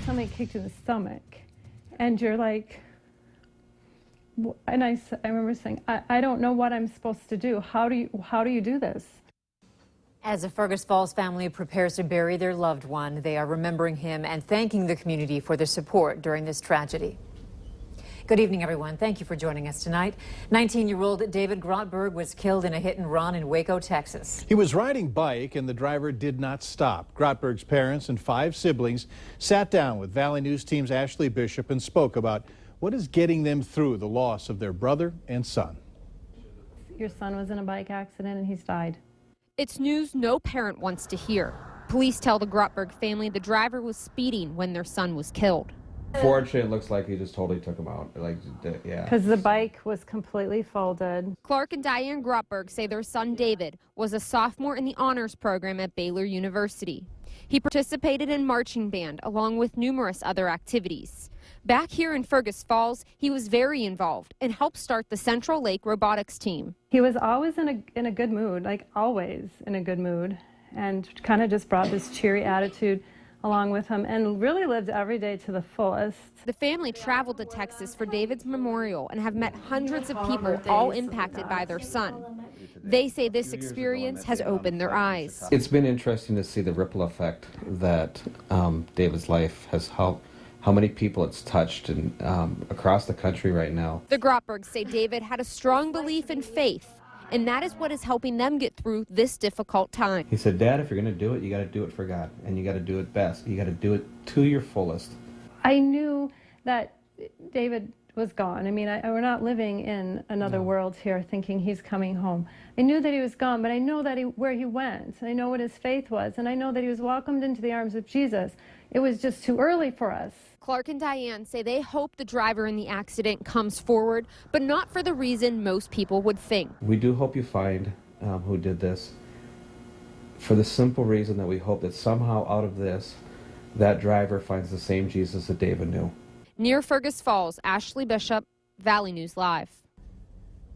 somebody kicked you in the stomach, and you're like, and I remember saying, I don't know what I'm supposed to do. How do you do this? As the Fergus Falls family prepares to bury their loved one, they are remembering him and thanking the community for their support during this tragedy. Good evening, everyone. Thank you for joining us tonight. 19-year-old David Grotberg was killed in a hit-and-run in Waco, Texas. He was riding bike and the driver did not stop. Grotberg's parents and 5 siblings sat down with Valley News Team's Ashley Bishop and spoke about what is getting them through the loss of their brother and son. Your son was in a bike accident and he's died. It's news no parent wants to hear. Police tell the Grotberg family the driver was speeding when their son was killed. Fortunately, it looks like he just totally took him out. Yeah. Because the bike was completely folded. Clark and Diane Grotberg say their son David was a sophomore in the honors program at Baylor University. He participated in marching band along with numerous other activities. Back here in Fergus Falls, he was very involved and helped start the Central Lake robotics team. He was always in a good mood, like always in a good mood, and kind of just brought this cheery attitude along with him and really lived every day to the fullest. The family traveled to Texas for David's memorial and have met hundreds of people, all impacted by their son. They say this experience has opened their eyes. It's been interesting to see the ripple effect that David's life has helped. How many people it's touched and across the country right now. The Grotbergs say David had a strong belief in faith, and that is what is helping them get through this difficult time. He said, Dad, if you're going to do it, you got to do it for God, and you got to do it best. You got to do it to your fullest. I knew that David was gone. I mean, we're not living in another world here thinking he's coming home. I knew that he was gone, but I know that where he went. I know what his faith was, and I know that he was welcomed into the arms of Jesus. It was just too early for us. Clark and Diane say they hope the driver in the accident comes forward, but not for the reason most people would think. We do hope you find who did this, for the simple reason that we hope that somehow out of this, that driver finds the same Jesus that David knew. Near Fergus Falls, Ashley Bishop, Valley News Live.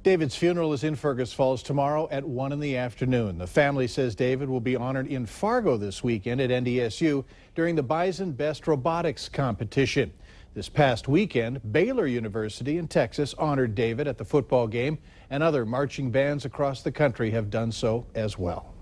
David's funeral is in Fergus Falls tomorrow at 1 in the afternoon. The family says David will be honored in Fargo this weekend at NDSU during the Bison Best Robotics competition. This past weekend, Baylor University in Texas honored David at the football game, and other marching bands across the country have done so as well.